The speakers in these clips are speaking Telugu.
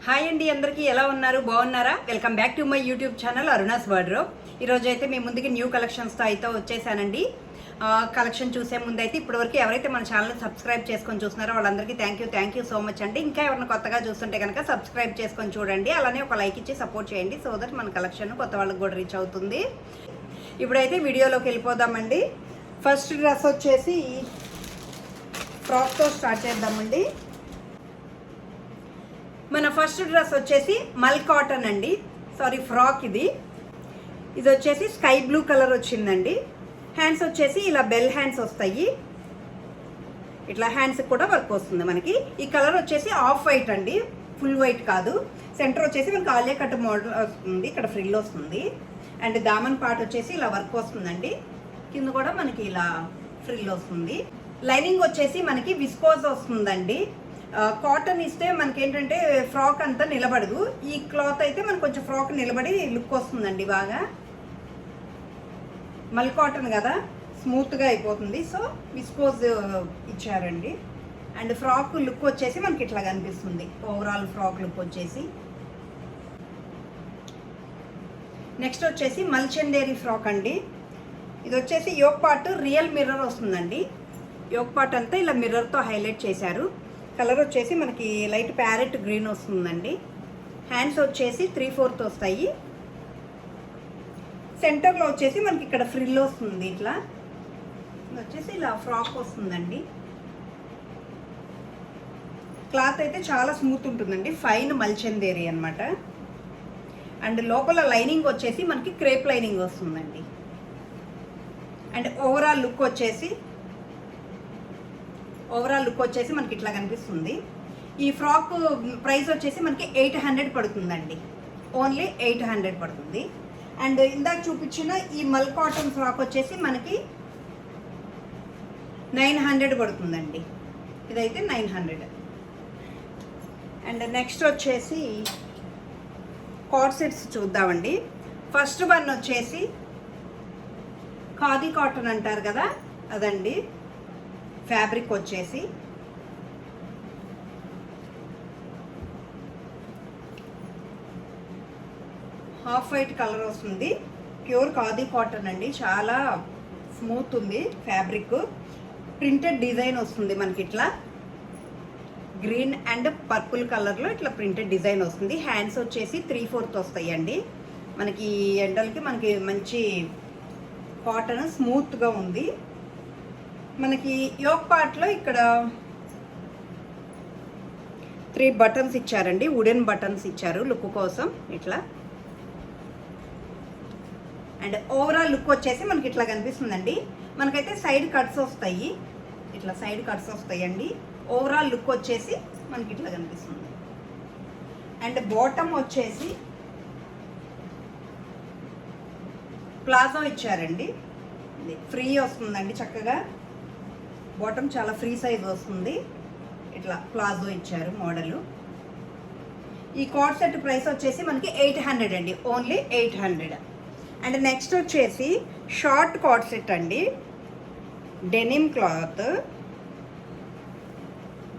హాయ్ అండి, అందరికీ ఎలా ఉన్నారు? బాగున్నారా? Welcome back to my YouTube channel Aruna's wardrobe. ఈరోజు అయితే మీ ముందుకి న్యూ కలెక్షన్స్తో అయితే వచ్చేసానండి. కలెక్షన్ చూసే ముందు అయితే ఇప్పటివరకు ఎవరైతే మన ఛానల్ సబ్స్క్రైబ్ చేసుకొని చూస్తున్నారో వాళ్ళందరికీ థ్యాంక్ యూ సో మచ్ అండి. ఇంకా ఎవరైనా కొత్తగా చూస్తుంటే కనుక సబ్స్క్రైబ్ చేసుకొని చూడండి, అలానే ఒక లైక్ ఇచ్చి సపోర్ట్ చేయండి, సో దట్ మన కలెక్షన్ కొత్త వాళ్ళకి కూడా రీచ్ అవుతుంది. ఇప్పుడైతే వీడియోలోకి వెళ్ళిపోదామండి. ఫస్ట్ డ్రెస్ వచ్చేసి ఫ్రాక్తో స్టార్ట్ చేద్దామండి. మన ఫస్ట్ డ్రెస్ వచ్చేసి మల్ కాటన్ అండి, ఫ్రాక్. ఇది వచ్చేసి స్కై బ్లూ కలర్ వచ్చిందండి. హ్యాండ్స్ వచ్చేసి ఇలా బెల్ హ్యాండ్స్ వస్తాయి, ఇట్లా హ్యాండ్స్ కూడా వర్క్ వస్తుంది మనకి. ఈ కలర్ వచ్చేసి ఆఫ్ వైట్ అండి, ఫుల్ వైట్ కాదు. సెంటర్ వచ్చేసి మనకి ఆలియా కట్ మోడల్ వస్తుంది, ఇక్కడ ఫ్రిల్ వస్తుంది. అండ్ దామన్ పార్ట్ వచ్చేసి ఇలా వర్క్ వస్తుందండి, కింద కూడా మనకి ఇలా ఫ్రిల్ వస్తుంది. లైనింగ్ వచ్చేసి మనకి విస్కోజ్ వస్తుందండి. కాటన్ ఇస్తే మనకి ఏంటంటే ఫ్రాక్ అంతా నిలబడదు, ఈ క్లాత్ అయితే మనకు కొంచెం ఫ్రాక్ నిలబడి లుక్ వస్తుందండి బాగా. మల్ కాటన్ కదా, స్మూత్గా అయిపోతుంది, సో విస్కోజ్ ఇచ్చారండి. అండ్ ఫ్రాక్ లుక్ వచ్చేసి మనకి ఇట్లా కనిపిస్తుంది, ఓవరాల్ ఫ్రాక్ లుక్ వచ్చేసి. నెక్స్ట్ వచ్చేసి మల్చందేరి ఫ్రాక్ అండి. ఇది వచ్చేసి యోక్ పార్ట్ రియల్ మిర్రర్ వస్తుందండి. యోక్ పార్ట్ అంతా ఇలా మిర్రర్తో హైలైట్ చేశారు. కలర్ వచ్చేసి మనకి లైట్ ప్యారెట్ గ్రీన్ వస్తుందండి. హ్యాండ్స్ వచ్చేసి 3/4 వస్తాయి. సెంటర్లో వచ్చేసి మనకి ఇక్కడ ఫ్రిల్ వస్తుంది, ఇట్లా వచ్చేసి ఇలా ఫ్రాక్ వస్తుందండి. క్లాత్ అయితే చాలా స్మూత్ ఉంటుందండి, ఫైన్ మల్చందేరి అనమాట. అండ్ లోపల లైనింగ్ వచ్చేసి మనకి క్రేప్ లైనింగ్ వస్తుందండి. అండ్ ఓవరాల్ లుక్ వచ్చేసి మనకి ఇట్లా కనిపిస్తుంది. ఈ ఫ్రాక్ ప్రైస్ వచ్చేసి మనకి 800 పడుతుందండి, ఓన్లీ 800 పడుతుంది. అండ్ ఇందాక చూపించిన ఈ మల్ కాటన్ ఫ్రాక్ వచ్చేసి మనకి 900 పడుతుందండి, ఇదైతే 900. అండ్ నెక్స్ట్ వచ్చేసి కార్డ్ సెట్స్ చూద్దామండి. ఫస్ట్ వన్ వచ్చేసి ఖాదీ కాటన్ అంటారు కదా, అదండి. ఫ్యాబ్రిక్ వచ్చేసి హాఫ్ వైట్ కలర్ వస్తుంది, ప్యూర్ ఖాదీ కాటన్ అండి, చాలా స్మూత్ ఉంది ఫ్యాబ్రిక్. ప్రింటెడ్ డిజైన్ వస్తుంది మనకి, ఇట్లా గ్రీన్ అండ్ పర్పుల్ కలర్లో ఇట్లా ప్రింటెడ్ డిజైన్ వస్తుంది. హ్యాండ్స్ వచ్చేసి 3/4 వస్తాయండి. మనకి ఎండలకి మనకి మంచి కాటన్ స్మూత్గా ఉంది. మనకి యోక్ పార్ట్లో ఇక్కడ 3 బటన్స్ ఇచ్చారండి, వుడెన్ బటన్స్ ఇచ్చారు లుక్ కోసం ఇట్లా. అండ్ ఓవరాల్ లుక్ వచ్చేసి మనకి ఇట్లా కనిపిస్తుందండి. మనకైతే సైడ్ కట్స్ వస్తాయి, ఇట్లా సైడ్ కట్స్ వస్తాయండి. ఓవరాల్ లుక్ వచ్చేసి మనకి ఇట్లా కనిపిస్తుంది. అండ్ బాటమ్ వచ్చేసి ప్లాజో ఇచ్చారండి, ఫ్రీ వస్తుందండి చక్కగా. బాటమ్ చాలా ఫ్రీ సైజ్ వస్తుంది, ఇట్లా ప్లాజో ఇచ్చారు మోడలు. ఈ కార్డ్ సెట్ ప్రైస్ వచ్చేసి మనకి 800 అండి, ఓన్లీ 800. అండ్ నెక్స్ట్ వచ్చేసి షార్ట్ కార్డ్ సెట్ అండి, డెనిమ్ క్లాత్.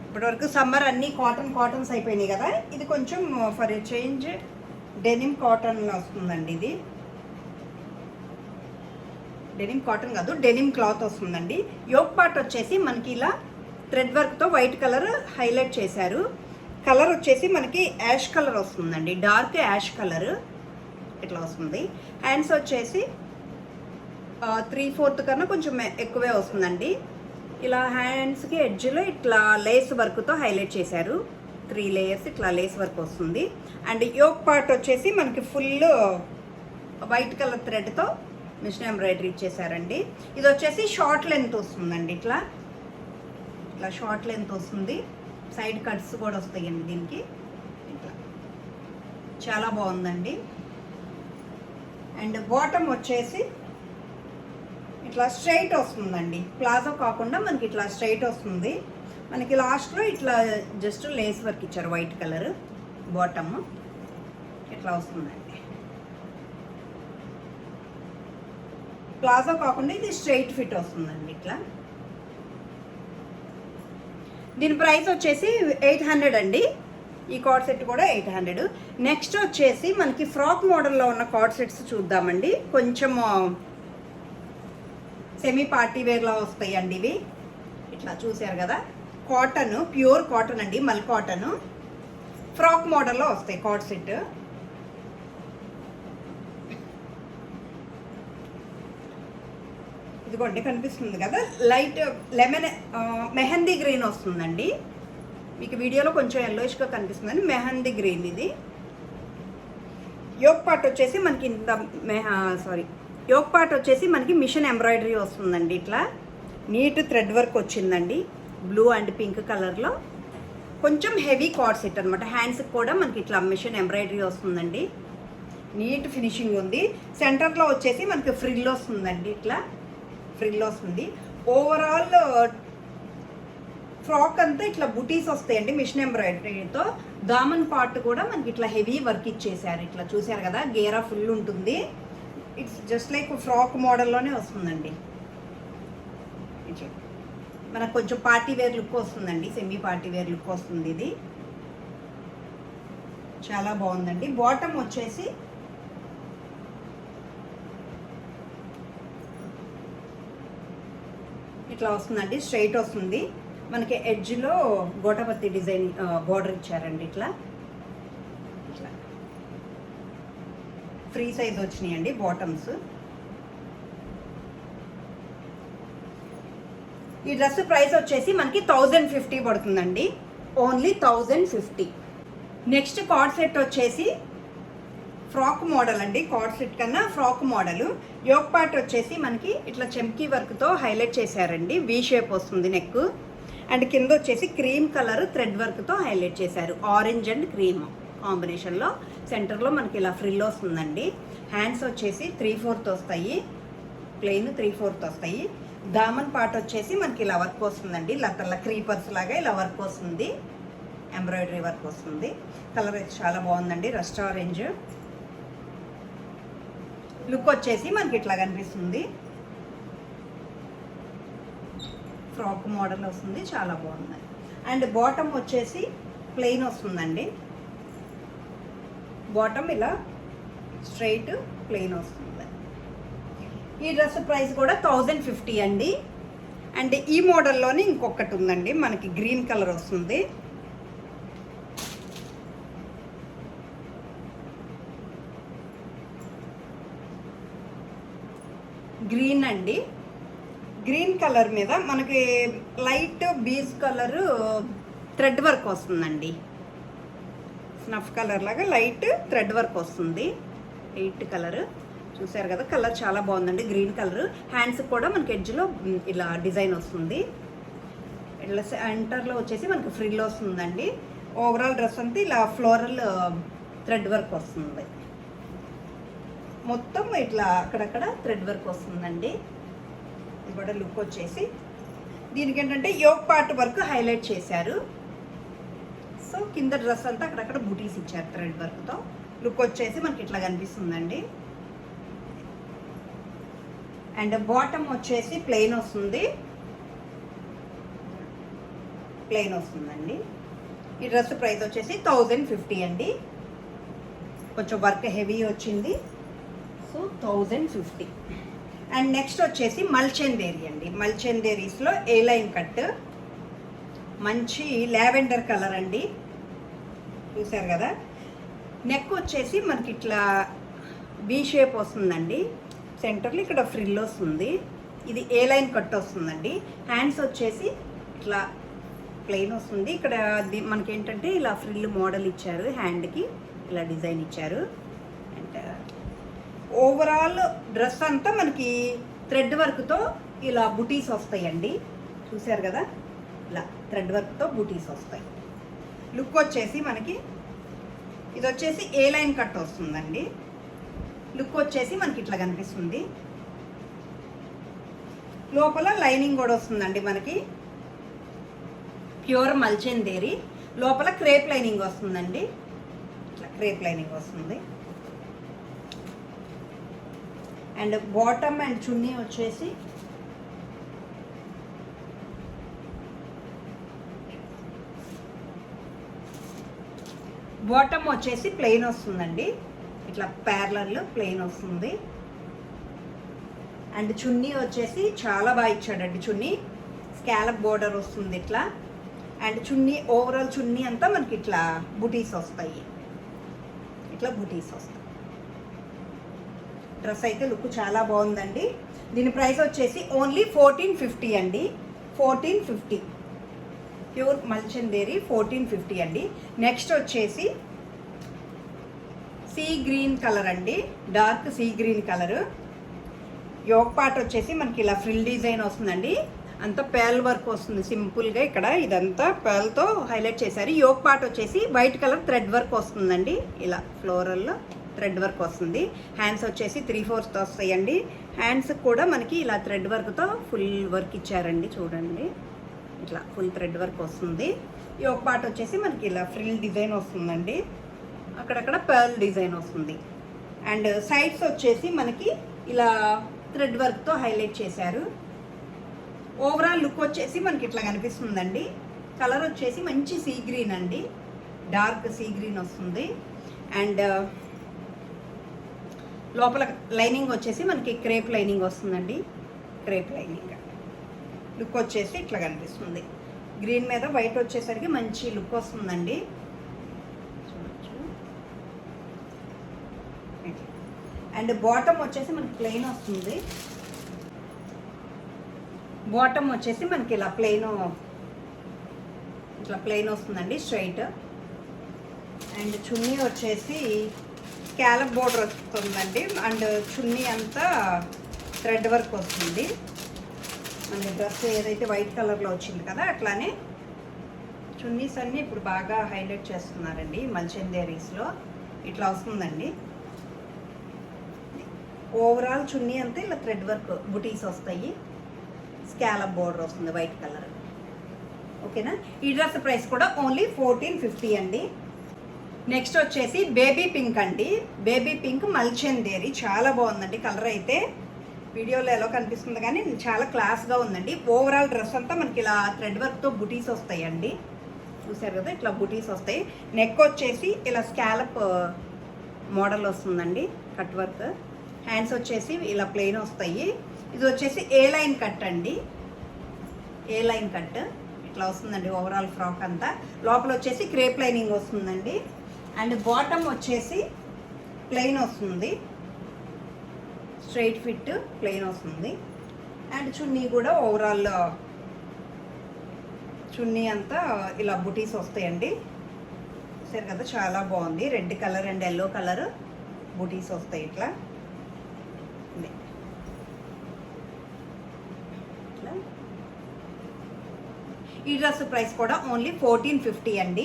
ఇప్పటివరకు సమ్మర్ అన్నీ కాటన్స్ అయిపోయినాయి కదా, ఇది కొంచెం for a change denim cotton వస్తుందండి. ఇది డెనిమ్ కాటన్ కాదు, డెనిమ్ క్లాత్ వస్తుందండి. యోక్ పార్ట్ వచ్చేసి మనకి ఇలా థ్రెడ్ వర్క్తో వైట్ కలర్ హైలైట్ చేశారు. కలర్ వచ్చేసి మనకి యాష్ కలర్ వస్తుందండి, డార్క్ యాష్ కలర్ ఇట్లా వస్తుంది. హ్యాండ్స్ వచ్చేసి 3/4 కన్నా కొంచెం ఎక్కువే వస్తుందండి. ఇలా హ్యాండ్స్కి ఎడ్జ్లో ఇట్లా లేస్ వర్క్తో హైలైట్ చేశారు, 3 లేయర్స్ ఇట్లా లేస్ వర్క్ వస్తుంది. అండ్ యోక్ పార్ట్ వచ్చేసి మనకి ఫుల్ వైట్ కలర్ థ్రెడ్తో మిషన్ ఎంబ్రాయిడరీ ఇచ్చేసారండి. ఇది వచ్చేసి షార్ట్ లెంత్ వస్తుందండి, ఇట్లా షార్ట్ లెంత్ వస్తుంది. సైడ్ కట్స్ కూడా వస్తాయండి దీనికి, ఇట్లా చాలా బాగుందండి. అండ్ బాటమ్ వచ్చేసి ఇట్లా స్ట్రైట్ వస్తుందండి, ప్లాజో కాకుండా మనకి ఇట్లా స్ట్రైట్ వస్తుంది. మనకి లాస్ట్లో ఇట్లా జస్ట్ లేస్ వర్క్ ఇచ్చారు, వైట్ కలర్ బాటమ్ ఇట్లా వస్తుందండి. ప్లాజో కాకుండా ఇది స్ట్రైట్ ఫిట్ వస్తుందండి ఇట్లా. దీని ప్రైస్ వచ్చేసి 800 అండి. ఈ కార్డ్ సెట్ కూడా 800. నెక్స్ట్ వచ్చేసి మనకి ఫ్రాక్ మోడల్లో ఉన్న కార్డ్ సెట్స్ చూద్దామండి. కొంచెం సెమీ పార్టీ వేర్లో వస్తాయండి ఇవి. ఇట్లా చూసారు కదా, కాటన్, ప్యూర్ కాటన్ అండి, మల్ కాటన్. ఫ్రాక్ మోడల్లో వస్తాయి కార్డ్ సెట్. ఇదిగోండి కనిపిస్తుంది కదా, లైట్ లెమన్ మెహందీ గ్రీన్ వస్తుందండి. మీకు వీడియోలో కొంచెం ఎల్లోయిష్గా కనిపిస్తుందండి, మెహందీ గ్రీన్ ఇది. యోక్ పార్ట్ వచ్చేసి మనకి యోక్ పార్ట్ వచ్చేసి మనకి మిషన్ ఎంబ్రాయిడరీ వస్తుందండి. ఇట్లా నీట్ థ్రెడ్ వర్క్ వచ్చిందండి, బ్లూ అండ్ పింక్ కలర్లో. కొంచెం హెవీ కార్డ్ సెట్ అనమాట. హ్యాండ్స్కి కూడా మనకి ఇట్లా మిషన్ ఎంబ్రాయిడరీ వస్తుందండి, నీట్ ఫినిషింగ్ ఉంది. సెంటర్లో వచ్చేసి మనకి ఫ్రిల్ వస్తుందండి, ఇట్లా ఫ్రిల్ వస్తుంది. ఓవరాల్ ఫ్రాక్ అంతా ఇట్లా బుటీస్ వస్తాయండి మిషన్ ఎంబ్రాయిడరీతో. దామన్ పార్ట్ కూడా మనకి ఇట్లా హెవీ వర్క్ ఇచ్చేసారు. ఇట్లా చూసారు కదా, గేరా ఫుల్ ఉంటుంది. ఇట్స్ జస్ట్ లైక్ ఫ్రాక్ మోడల్లోనే వస్తుందండి. ఇట్లా మనకు కొంచెం పార్టీ వేర్ లుక్ వస్తుందండి, సెమీ పార్టీ వేర్ లుక్ వస్తుంది. ఇది చాలా బాగుందండి. బాటమ్ వచ్చేసి ఇట్లా వస్తుందండి, స్ట్రైట్ వస్తుంది. మనకి ఎడ్జ్లో గోటపత్తి డిజైన్ బార్డర్ ఇచ్చారండి. ఇట్లా ఇట్లా ఫ్రీ సైజ్ వచ్చినాయండి బాటమ్స్. ఈ డ్రెస్ ప్రైస్ వచ్చేసి మనకి 1050 పడుతుందండి, ఓన్లీ 1050. నెక్స్ట్ కార్డ్ సెట్ వచ్చేసి ఫ్రాక్ మోడల్ అండి. కార్డ్ సెట్ కన్నా ఫ్రాక్ మోడల్. యోక్ పార్ట్ వచ్చేసి మనకి ఇట్లా చెమ్కీ వర్క్తో హైలైట్ చేశారండి, వీ షేప్ వస్తుంది నెక్. అండ్ కింద వచ్చేసి క్రీమ్ కలర్ థ్రెడ్ వర్క్తో హైలైట్ చేశారు, ఆరెంజ్ అండ్ క్రీమ్ కాంబినేషన్లో. సెంటర్లో మనకి ఇలా ఫ్రిల్ వస్తుందండి. హ్యాండ్స్ వచ్చేసి 3/4 వస్తాయి, ప్లెయిన్ 3/4 వస్తాయి. దామన్ పార్ట్ వచ్చేసి మనకి ఇలా వర్క్ వస్తుందండి, ఇలా క్రీపర్స్ లాగా ఇలా వర్క్ వస్తుంది, ఎంబ్రాయిడరీ వర్క్ వస్తుంది. కలర్ అయితే చాలా బాగుందండి, రస్ట్ ఆరెంజ్. లుక్ వచ్చేసి మనకి ఇట్లా కనిపిస్తుంది, ఫ్రాక్ మోడల్ వస్తుంది, చాలా బాగుంది. అండ్ బాటమ్ వచ్చేసి ప్లెయిన్ వస్తుందండి, బాటమ్ ఇలా స్ట్రైట్ ప్లెయిన్ వస్తుంది. ఈ డ్రెస్ ప్రైస్ కూడా 1050 అండి. అండ్ ఈ మోడల్లోనే ఇంకొకటి ఉందండి, మనకి గ్రీన్ కలర్ వస్తుంది. గ్రీన్ అండి, గ్రీన్ కలర్ మీద మనకి light beige colour thread work వస్తుందండి, స్నఫ్ కలర్ లాగా లైట్ థ్రెడ్ వర్క్ వస్తుంది. లైట్ కలర్ చూసారు కదా, కలర్ చాలా బాగుందండి, గ్రీన్ కలర్. హ్యాండ్స్ కూడా మనకి ఎడ్జ్లో ఇలా డిజైన్ వస్తుంది. ఇట్లా సెంటర్లో వచ్చేసి మనకి ఫ్రిల్ వస్తుందండి. ఓవరాల్ డ్రెస్ అంతా ఇలా ఫ్లోరల్ థ్రెడ్ వర్క్ వస్తుంది, మొత్తం ఇట్లా అక్కడక్కడ థ్రెడ్ వర్క్ వస్తుందండి. ఇది కూడా లుక్ వచ్చేసి దీనికి ఏంటంటే యోక్ పార్ట్ వర్క్ హైలైట్ చేశారు. సో కింద డ్రెస్ అంతా అక్కడక్కడ బూటీస్ ఇచ్చారు థ్రెడ్ వర్క్తో. లుక్ వచ్చేసి మనకి ఇట్లా కనిపిస్తుందండి. అండ్ బాటమ్ వచ్చేసి ప్లెయిన్ వస్తుంది, ప్లెయిన్ వస్తుందండి. ఈ డ్రెస్ ప్రైస్ వచ్చేసి 1050 అండి. కొంచెం వర్క్ హెవీ వచ్చింది, సో 1050. అండ్ నెక్స్ట్ వచ్చేసి మల్చందేరి అండి. మల్చందేరీస్లో ఏ లైన్ కట్, మంచి లావెండర్ కలర్ అండి, చూసారు కదా. నెక్ వచ్చేసి మనకి ఇట్లా బీ షేప్ వస్తుందండి, సెంటర్లో ఇక్కడ ఫ్రిల్ వస్తుంది. ఇది ఏ లైన్ కట్ వస్తుందండి. హ్యాండ్స్ వచ్చేసి ఇట్లా ప్లెయిన్ వస్తుంది. ఇక్కడ మనకి ఏంటంటే ఇలా ఫ్రిల్ మోడల్ ఇచ్చారు, హ్యాండ్కి ఇలా డిజైన్ ఇచ్చారు. అండ్ ఓవరాల్ డ్రెస్ అంతా మనకి థ్రెడ్ వర్క్తో ఇలా బుటీస్ వస్తాయండి, చూసారు కదా, ఇలా థ్రెడ్ వర్క్తో బుటీస్ వస్తాయి. లుక్ వచ్చేసి మనకి ఇది వచ్చేసి ఏ లైన్ కట్ వస్తుందండి. లుక్ వచ్చేసి మనకి ఇట్లా కనిపిస్తుంది. లోపల లైనింగ్ కూడా వస్తుందండి మనకి, ప్యూర్ మల్చందేరి. లోపల క్రేప్ లైనింగ్ వస్తుందండి, ఇట్లా క్రేప్ లైనింగ్ వస్తుంది. అండ్ బాటమ్ అండ్ చున్నీ వచ్చేసి బాటమ్ వచ్చేసి ప్లెయిన్ వస్తుందండి, ఇట్లా ప్యారలల్ ప్లెయిన్ వస్తుంది. అండ్ చున్నీ వచ్చేసి చాలా బాగా ఇచ్చాడండి. చున్నీ స్కాలప్ బోర్డర్ వస్తుంది ఇట్లా. అండ్ చున్నీ ఓవరాల్ చున్నీ అంతా మనకి ఇట్లా బుటీస్ వస్తాయి, ఇట్లా బుటీస్ వస్తాయి. డ్రెస్ అయితే లుక్ చాలా బాగుందండి. దీని ప్రైస్ వచ్చేసి ఓన్లీ 1450 అండి. 1450 ప్యూర్ మల్చందేరి 1450 అండి. నెక్స్ట్ వచ్చేసి సీ గ్రీన్ కలర్ అండి, dark sea green colour. Yoke part వచ్చేసి మనకి ఇలా ఫ్రిల్ డిజైన్ వస్తుందండి, అంతా పేల్ వర్క్ వస్తుంది సింపుల్గా. ఇక్కడ ఇదంతా పేల్తో హైలైట్ చేశారు. యోక్ పార్ట్ వచ్చేసి వైట్ కలర్ థ్రెడ్ వర్క్ వస్తుందండి, ఇలా ఫ్లోరల్లో థ్రెడ్ వర్క్ వస్తుంది. హ్యాండ్స్ వచ్చేసి 3/4 వస్తాయండి. హ్యాండ్స్ కూడా మనకి ఇలా థ్రెడ్ వర్క్తో ఫుల్ వర్క్ ఇచ్చారండి, చూడండి ఇట్లా ఫుల్ థ్రెడ్ వర్క్ వస్తుంది. యోక్ పార్ట్ వచ్చేసి మనకి ఇలా ఫ్రిల్ డిజైన్ వస్తుందండి, అక్కడక్కడ పర్ల్ డిజైన్ వస్తుంది. అండ్ సైడ్స్ వచ్చేసి మనకి ఇలా థ్రెడ్ వర్క్తో హైలైట్ చేశారు. ఓవరాల్ లుక్ వచ్చేసి మనకి ఇట్లా కనిపిస్తుందండి. కలర్ వచ్చేసి మంచి సీ గ్రీన్ అండి, డార్క్ సీ గ్రీన్ వస్తుంది. అండ్ లోపల లైనింగ్ వచ్చేసి మనకి క్రేప్ లైనింగ్ వస్తుందండి, క్రేప్ లైనింగ్. లుక్ వచ్చేసి ఇట్లా కనిపిస్తుంది. గ్రీన్ మీద వైట్ వచ్చేసరికి మంచి లుక్ వస్తుందండి, చూడొచ్చు. అండ్ బాటమ్ వచ్చేసి మనకి ప్లెయిన్ వస్తుంది. బాటమ్ వచ్చేసి మనకి ఇలా ఇట్లా ప్లెయిన్ వస్తుందండి, స్ట్రైట్. అండ్ చున్నీ వచ్చేసి స్కాలప్ బోర్డర్ వస్తుందండి. అండ్ చున్నీ అంతా థ్రెడ్ వర్క్ వస్తుంది. మన డ్రెస్ ఏదైతే వైట్ కలర్లో వచ్చింది కదా, అట్లానే చున్నీస్ అన్నీ ఇప్పుడు బాగా హైలైట్ చేస్తున్నారండి మల్చందేరీస్లో. ఇట్లా వస్తుందండి. ఓవరాల్ చున్నీ అంతా ఇలా థ్రెడ్ వర్క్ బుటీస్ వస్తాయి, స్కాలప్ బోర్డర్ వస్తుంది వైట్ కలర్. ఓకేనా. ఈ డ్రెస్ ప్రైస్ కూడా ఓన్లీ 1450 అండి. నెక్స్ట్ వచ్చేసి బేబీ పింక్ అండి. బేబీ పింక్ మల్చందేరి చాలా బాగుందండి. కలర్ అయితే వీడియోలో ఎలా కనిపిస్తుంది కానీ చాలా క్లాస్గా ఉందండి. ఓవరాల్ డ్రెస్ అంతా మనకి ఇలా థ్రెడ్ వర్క్తో బుటీస్ వస్తాయండి, చూసారు కదా ఇట్లా బుటీస్ వస్తాయి. నెక్ వచ్చేసి ఇలా స్కాలప్ మోడల్ వస్తుందండి, కట్ వర్క్. హ్యాండ్స్ వచ్చేసి ఇలా ప్లెయిన్ వస్తాయి. ఇది వచ్చేసి ఏ లైన్ కట్ అండి, ఏ లైన్ కట్ ఇట్లా వస్తుందండి. ఓవరాల్ ఫ్రాక్ అంతా లోపల వచ్చేసి క్రేప్ లైనింగ్ వస్తుందండి. అండ్ బాటమ్ వచ్చేసి ప్లెయిన్ వస్తుంది, స్ట్రైట్ ఫిట్ ప్లెయిన్ వస్తుంది. అండ్ చున్నీ కూడా ఓవరాల్ చున్నీ అంతా ఇలా బుటీస్ వస్తాయండి, సరే కదా చాలా బాగుంది. Red colour and yellow colour బుటీస్ వస్తాయి ఇట్లా. ఈ డ్రెస్ ప్రైస్ కూడా ఓన్లీ 1450 అండి.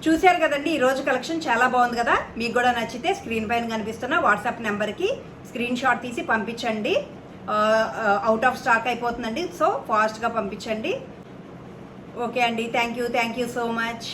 చూశారు కదండి, ఈరోజు కలెక్షన్ చాలా బాగుంది కదా. మీకు కూడా నచ్చితే స్క్రీన్ పైన కనిపిస్తున్న వాట్సాప్ నెంబర్కి స్క్రీన్ షాట్ తీసి పంపించండి. అవుట్ ఆఫ్ స్టాక్ అయిపోతుందండి, సో ఫాస్ట్గా పంపించండి. ఓకే అండి, థ్యాంక్ యూ సో మచ్.